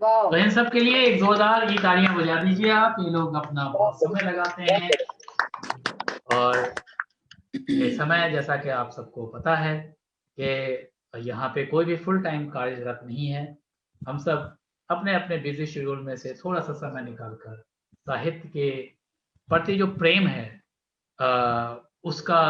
तो इन सब के लिए एक जोरदार ये तालियां बजा दीजिए आप। ये लोग अपना बहुत समय लगाते हैं और ये समय, जैसा कि आप सबको पता है कि यहाँ पे कोई भी फुल टाइम कार्यरत नहीं है। हम सब अपने अपने बिजी शेड्यूल में से थोड़ा सा समय निकालकर साहित्य के प्रति जो प्रेम है उसका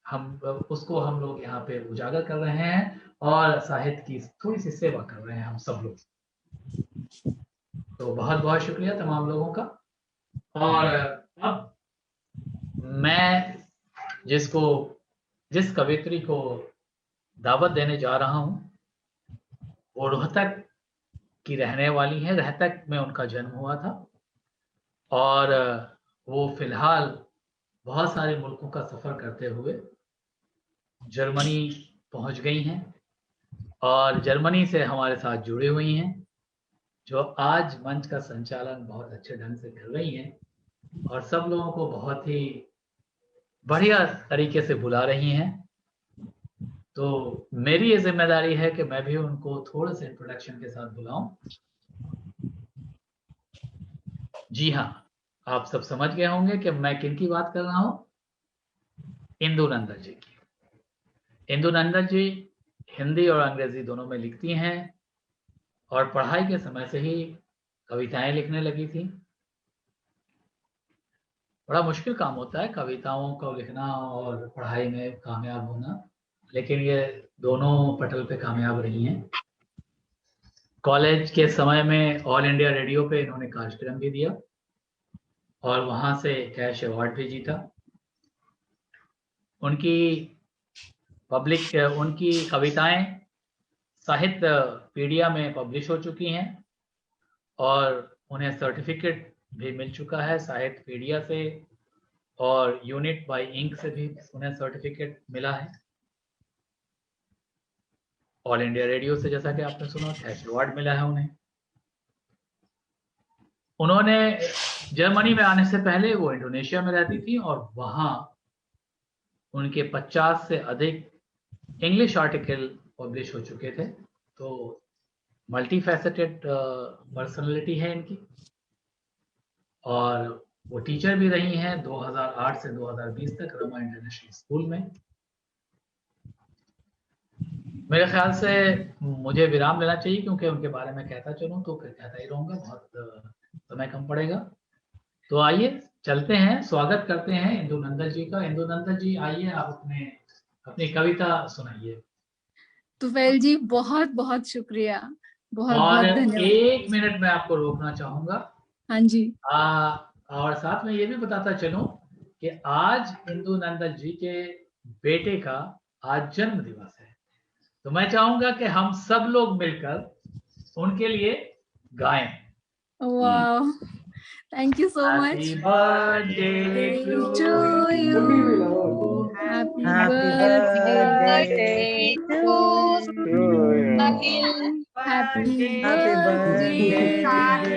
हम उसको हम लोग यहाँ पे उजागर कर रहे हैं और साहित्य की थोड़ी सी सेवा कर रहे हैं हम सब लोग। तो बहुत बहुत शुक्रिया तमाम लोगों का। और अब मैं जिस कवियत्री को दावत देने जा रहा हूँ वो रोहतक की रहने वाली है। रोहतक में उनका जन्म हुआ था और वो फिलहाल बहुत सारे मुल्कों का सफ़र करते हुए जर्मनी पहुंच गई हैं और जर्मनी से हमारे साथ जुड़ी हुई हैं, जो आज मंच का संचालन बहुत अच्छे ढंग से कर रही हैं और सब लोगों को बहुत ही बढ़िया तरीके से बुला रही हैं। तो मेरी ये जिम्मेदारी है कि मैं भी उनको थोड़े से इंट्रोडक्शन के साथ बुलाऊं। जी हाँ, आप सब समझ गए होंगे कि मैं किन की बात कर रहा हूं। इंदु नंदन जी की। इंदु नंदन जी हिंदी और अंग्रेजी दोनों में लिखती हैं और पढ़ाई के समय से ही कविताएं लिखने लगी थी। बड़ा मुश्किल काम होता है कविताओं को लिखना और पढ़ाई में कामयाब होना, लेकिन ये दोनों पटल पे कामयाब रही हैं। कॉलेज के समय में ऑल इंडिया रेडियो पे इन्होंने कार्यक्रम भी दिया और वहां से कैश अवार्ड भी जीता। उनकी कविताएं साहित्य पीडिया में पब्लिश हो चुकी हैं और उन्हें सर्टिफिकेट भी मिल चुका है साहित्य पीडिया से, और यूनिट बाय इंक से भी उन्हें सर्टिफिकेट मिला है। ऑल इंडिया रेडियो से, जैसा कि आपने सुना, कैश अवार्ड मिला है उन्हें। उन्होंने जर्मनी में आने से पहले वो इंडोनेशिया में रहती थी और वहां उनके 50 से अधिक इंग्लिश आर्टिकल पब्लिश हो चुके थे। तो मल्टी फैसेटेड पर्सनैलिटी है इनकी। और वो टीचर भी रही हैं 2008 से 2020 तक रमा इंटरनेशनल स्कूल में। मेरे ख्याल से मुझे विराम लेना चाहिए क्योंकि उनके बारे में कहता चलूं तो फिर कहता ही रहूंगा, बहुत समय कम पड़ेगा। तो आइए चलते हैं, स्वागत करते हैं इंदु नंदन जी का। इंदु नंदन जी आइए, आप अपनी कविता सुनाइए। तुफैल जी बहुत बहुत शुक्रिया, बहुत और बहुत धन्यवाद। 1 मिनट में आपको रोकना चाहूंगा। हाँ जी। और साथ में ये भी बताता चलूं कि आज इंदु नंदन जी के बेटे का आज जन्म दिवस है। तो मैं चाहूंगा कि हम सब लोग मिलकर उनके लिए गाएं। वाह, thank you so much. Happy birthday to you, happy birthday to you, happy birthday Sahil,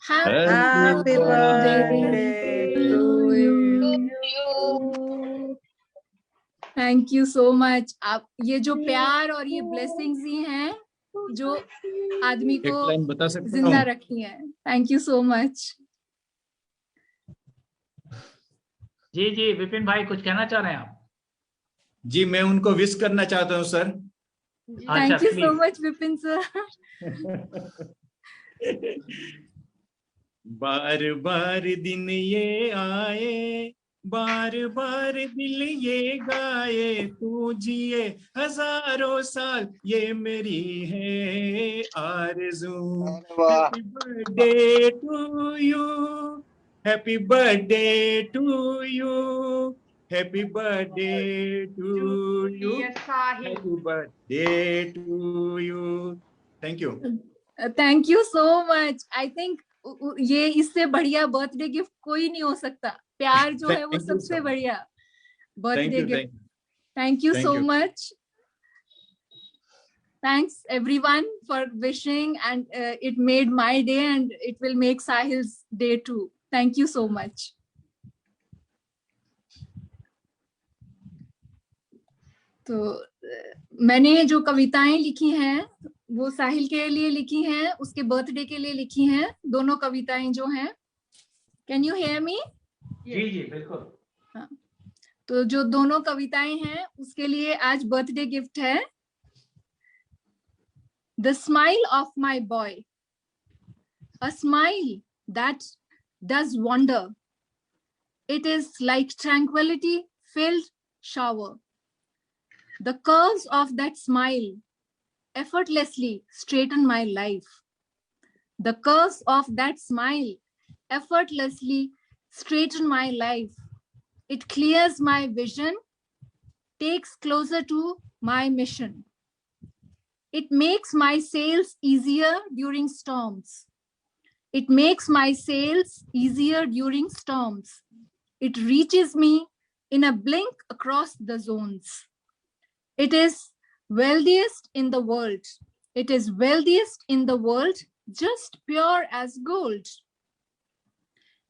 happy birthday to you. Thank you so much. आप ये जो प्यार और ये ब्लेसिंग्स ही हैं जो आदमी को जिंदा रखी है। Thank you so much. जी जी, विपिन भाई कुछ कहना चाह रहे हैं आप? जी, मैं उनको विश करना चाहता हूँ sir. Thank you so much Vipin sir. बार बार दिन ये आए, बार बार दिल ये गाए, तू जिए हजारों साल ये मेरी है आरज़ू। Happy birthday to you, happy birthday to you, happy birthday to you, happy birthday to you. Thank you, thank you so much. I think ये इससे बढ़िया बर्थडे गिफ्ट कोई नहीं हो सकता। प्यार जो है वो सबसे बढ़िया birthday gift. Thank you so much. Thanks everyone for wishing, and it made my day and it will make Sahil's day too. Thank you so much. तो मैंने जो कविताएं लिखी हैं वो साहिल के लिए लिखी हैं, उसके बर्थडे के लिए लिखी हैं दोनों कविताएं जो हैं। Can you hear me? जी जी बिल्कुल। हाँ, तो जो दोनों कविताएं हैं उसके लिए आज बर्थडे गिफ्ट है। The smile of my boy, a smile that does wonder. It is like tranquility filled shower. The curves of that smile effortlessly straighten my life. The curves of that smile effortlessly straighten my life. It clears my vision, takes closer to my mission. It makes my sails easier during storms. It makes my sails easier during storms. It reaches me in a blink across the zones. It is wealthiest in the world. It is wealthiest in the world, just pure as gold.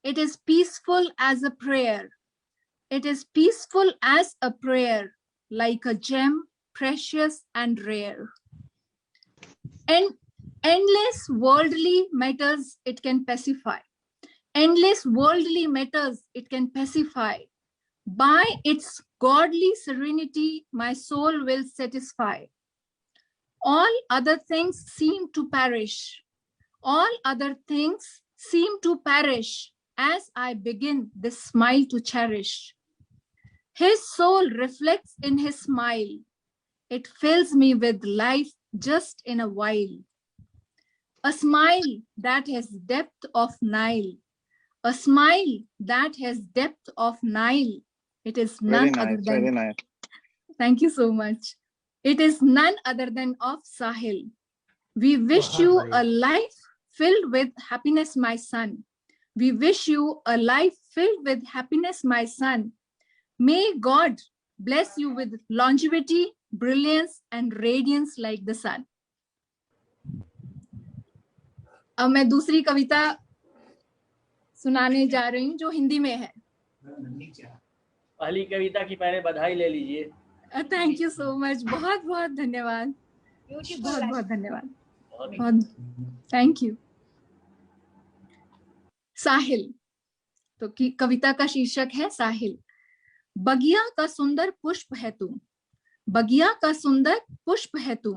It is peaceful as a prayer. It is peaceful as a prayer, like a gem, precious and rare. And endless worldly matters it can pacify. Endless worldly matters it can pacify. By its godly serenity, my soul will satisfy. All other things seem to perish. All other things seem to perish as I begin this smile to cherish. His soul reflects in his smile. It fills me with life just in a while. A smile that has depth of Nile. A smile that has depth of Nile. It is none other than. Very nice. Thank you so much. It is none other than of Sahil. We wish you a life filled with happiness, my son. We wish you a life filled with happiness, my son. May God bless you with longevity, brilliance, and radiance like the sun. अब मैं दूसरी कविता सुनाने जा रही हूँ जो हिंदी में है। पहली कविता की पहले बधाई ले लीजिए। थैंक यू सो मच, बहुत बहुत धन्यवाद, बहुत बहुत धन्यवाद, बहुत थैंक यू। साहिल, तो कविता का शीर्षक है साहिल। बगिया का सुंदर पुष्प है तू, बगिया का सुंदर पुष्प है तू,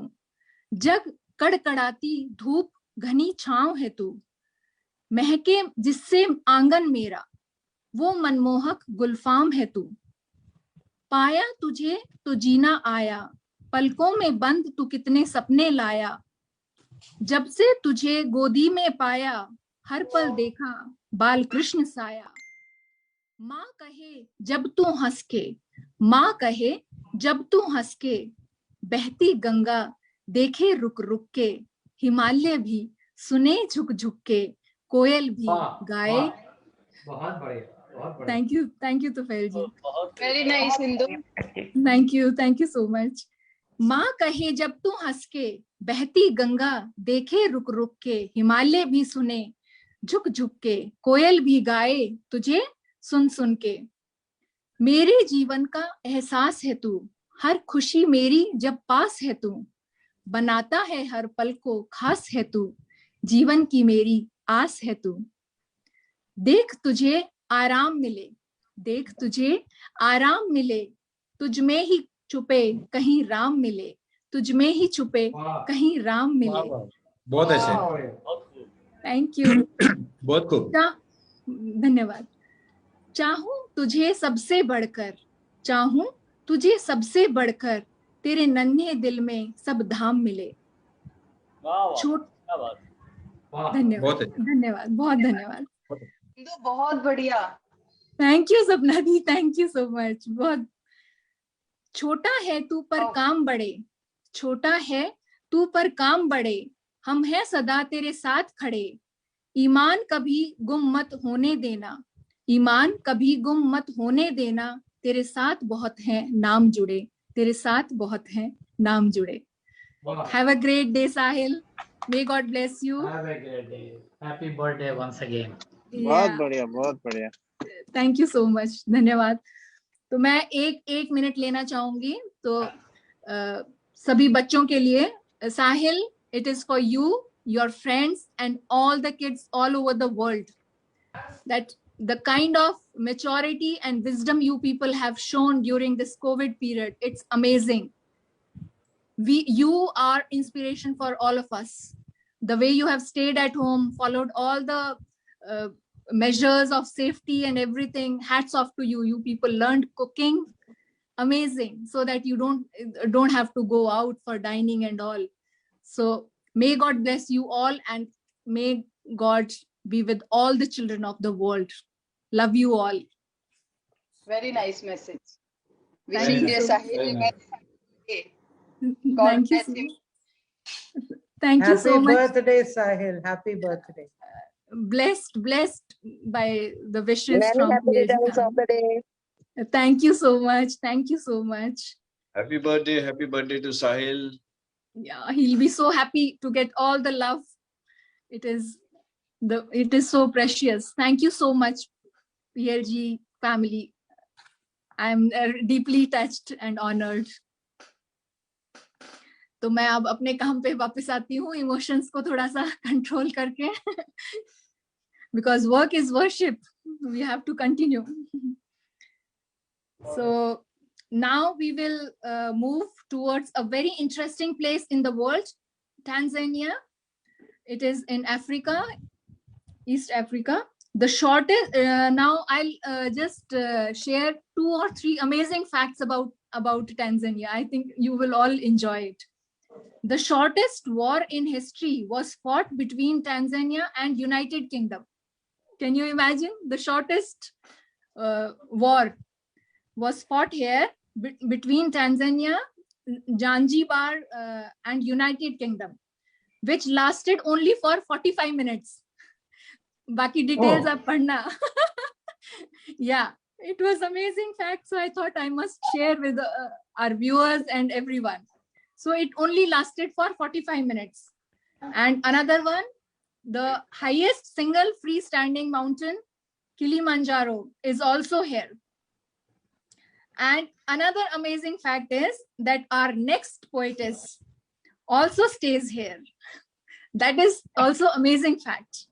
जग कड़कड़ाती धूप घनी छांव है तू, महके जिससे आंगन मेरा वो मनमोहक गुलफाम है तू। पाया तुझे तो जीना आया, पलकों में बंद तू कितने सपने लाया, जब से तुझे गोदी में पाया हर पल देखा बाल कृष्ण साया। माँ कहे जब तू हंस के, माँ कहे जब तू हंस के, बहती गंगा देखे रुक रुक के, हिमालय भी सुने झुक झुक के, कोयल भी गाए। बहुत बढ़िया। Thank you Tufail ji, very nice Indu, thank you so much. माँ कहे जब तू हंस के, बहती गंगा देखे रुक रुक के, हिमालय भी सुने झुक झुक के, कोयल भी गाए तुझे सुन सुन के। मेरे जीवन का एहसास है तू, हर खुशी मेरी जब पास है तू, बनाता है हर पल को खास है तू, जीवन की मेरी आस है तू। देख तुझे आराम मिले, देख तुझे आराम मिले, तुझ में ही छुपे कहीं राम मिले, तुझ में ही छुपे कहीं राम मिले। बहुत अच्छे, थैंक यू, बहुत खूब, धन्यवाद। चाहूं तुझे सबसे बढ़कर, चाहूं तुझे सबसे बढ़कर, तेरे नन्हे दिल में सब धाम मिले। धन्यवाद, धन्यवाद, बहुत धन्यवाद, बहुत बढ़िया। थैंक यू सपना दी, थैंक यू सो मच। बहुत छोटा है तू पर काम बड़े, छोटा है तू पर काम बड़े, हम हैं सदा तेरे साथ खड़े। ईमान कभी गुम मत होने देना, ईमान कभी गुम मत होने देना, तेरे साथ बहुत हैं नाम जुड़े, तेरे साथ बहुत हैं नाम जुड़े। Have a great day, Sahil. May God bless you. Have a great day. Happy birthday once again. बहुत बढ़िया, बहुत बढ़िया। थैंक यू सो मच, धन्यवाद। तो मैं एक मिनट लेना चाहूंगी तो सभी बच्चों के लिए। साहिल, It is for you, your friends, and all the kids all over the world. That the kind of maturity and wisdom you people have shown during this COVID period, it's amazing. You are inspiration for all of us. The way you have stayed at home, followed all the measures of safety and everything, hats off to you. You people learned cooking, amazing, so that you don't have to go out for dining and all. So may God bless you all, and may God be with all the children of the world. Love you all. Very nice message. Wishing you Sahil. Thank you so much. Thank you so much. Happy birthday, Sahil. Happy birthday. Blessed by the wishes Many from happy PLG returns of family. the day. Thank you so much. Thank you so much. Happy birthday to Sahil. Yeah, he'll be so happy to get all the love. It is so precious. Thank you so much, PLG family. I'm deeply touched and honored. तो मैं अब अपने काम पे वापस आती हूँ, emotions को थोड़ा सा कंट्रोल करके, because work is worship. We have to continue. So now we will move towards a very interesting place in the world, Tanzania. It is in Africa, East Africa. The shortest, now I'll just share 2 or 3 amazing facts about Tanzania. I think you will all enjoy it. The shortest war in history was fought between Tanzania and United Kingdom. Can you imagine? The shortest war was fought here between Tanzania, Zanzibar, and United Kingdom, which lasted only for 45 minutes. Baki details are padna. Yeah, it was amazing fact. So I thought I must share with our viewers and everyone. So it only lasted for 45 minutes. And another one, the highest single freestanding mountain, Kilimanjaro, is also here. And another amazing fact is that our next poetess also stays here. That is also amazing fact.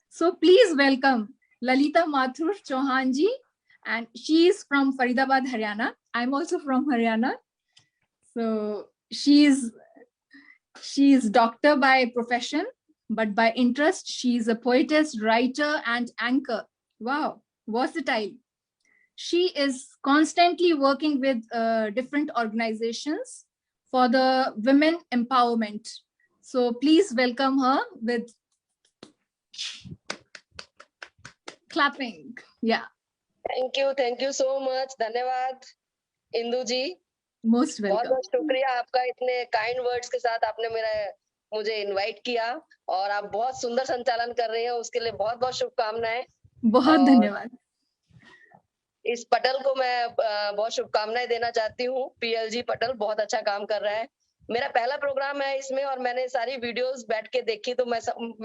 So please welcome Lalita Mathur Chauhan ji, and she is from Faridabad, Haryana. I'm also from Haryana. So she is doctor by profession, but by interest, she is a poetess, writer, and anchor. Wow, versatile. She is constantly working with different organizations for the women empowerment. So please welcome her with clapping. Yeah. Thank you so much. धन्यवाद इंदु जी. Most welcome. बहुत बहुत शुक्रिया आपका, इतने kind words के साथ आपने मुझे इनवाइट किया, और आप बहुत सुंदर संचालन कर रही हैं, उसके लिए बहुत बहुत शुभकामनाएं. बहुत धन्यवाद. इस पटल को मैं बहुत शुभकामनाएं देना चाहती हूँ. PLG पटल बहुत अच्छा काम कर रहा है. मेरा पहला प्रोग्राम है इसमें, और मैंने सारी वीडियोस बैठ के देखी, तो मैं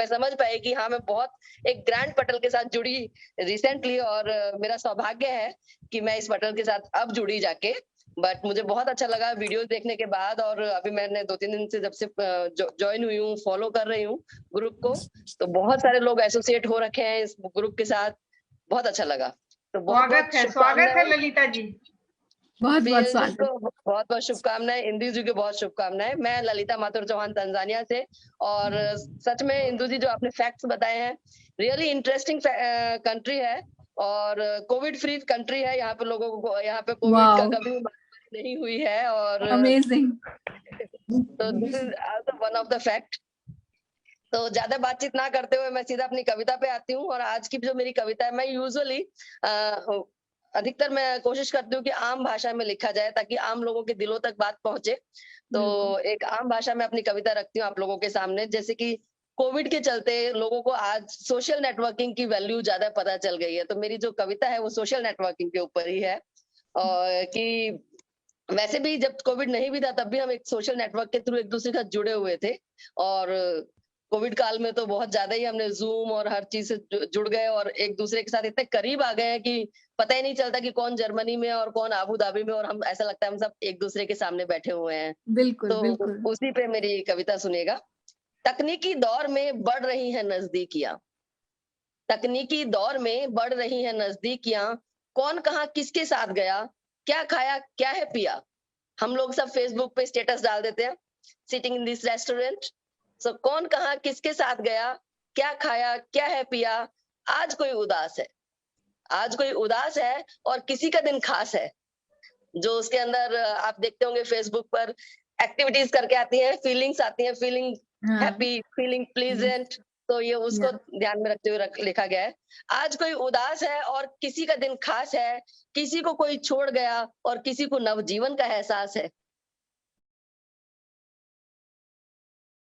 समझ पाई कि हाँ, मैं बहुत एक ग्रैंड पटल के साथ जुड़ी रिसेंटली, और मेरा सौभाग्य है कि मैं इस पटल के साथ अब जुड़ी जाके. बट मुझे बहुत अच्छा लगा वीडियोस देखने के बाद, और अभी मैंने 2-3 दिन से जब से ज्वाइन हुई हूँ, फॉलो कर रही हूँ ग्रुप को, तो बहुत सारे लोग एसोसिएट हो रखे हैं इस ग्रुप के साथ. बहुत अच्छा लगा. तो स्वागत है ललिता जी. बहुत बहुत शुभकामनाएं. इंदु जी को बहुत शुभकामनाएं. मैं ललिता माथुर चौहान तंजानिया से, और सच में इंदु जी जो आपने फैक्ट्स बताए हैं, रियली इंटरेस्टिंग कंट्री है, और कोविड फ्री कंट्री है. यहाँ पे लोगों को, यहाँ पे कोविड का कभी नहीं हुई है, और अमेजिंग. तो this is also one of the fact. तो ज्यादा बातचीत ना करते हुए मैं सीधा अपनी कविता पे आती हूँ. और आज की जो मेरी कविता है, मैं यूजुअली अधिकतर मैं कोशिश करती हूँ कि आम भाषा में लिखा जाए, ताकि आम लोगों के दिलों तक बात पहुंचे. तो एक आम भाषा में अपनी कविता रखती हूँ आप लोगों के सामने. जैसे कि कोविड के चलते लोगों को आज सोशल नेटवर्किंग की वैल्यू ज्यादा पता चल गई है, तो मेरी जो कविता है वो सोशल नेटवर्किंग के ऊपर ही है. और कि वैसे भी जब कोविड नहीं भी था, तब भी हम एक सोशल नेटवर्क के थ्रू एक दूसरे के साथ जुड़े हुए थे, और कोविड काल में तो बहुत ज्यादा ही हमने जूम और हर चीज से जुड़ गए, और एक दूसरे के साथ इतने करीब आ गए हैं कि पता ही नहीं चलता कि कौन जर्मनी में और कौन आबू धाबी में, और हम ऐसा लगता है हम सब एक दूसरे के सामने बैठे हुए हैं. बिल्कुल, तो बिल्कुल. उसी पे मेरी कविता सुनिएगा. तकनीकी दौर में बढ़ रही हैं नजदीकियां, तकनीकी दौर में बढ़ रही हैं नजदीकियां, कौन कहाँ किसके साथ गया, क्या खाया क्या है पिया। हम लोग सब फेसबुक पे स्टेटस डाल देते हैं, सिटिंग इन दिस रेस्टोरेंट। सो कौन कहाँ किसके साथ गया, क्या खाया क्या है पिया। आज कोई उदास है, आज कोई उदास है और किसी का दिन खास है। जो उसके अंदर आप देखते होंगे फेसबुक पर एक्टिविटीज करके आती हैं, फीलिंग्स आती हैं, फीलिंग हैप्पी, फीलिंग प्लीजेंट, तो ये उसको ध्यान में रखते हुए लिखा गया है। आज कोई उदास है और किसी का दिन खास है, किसी को कोई छोड़ गया और किसी को नवजीवन का एहसास है।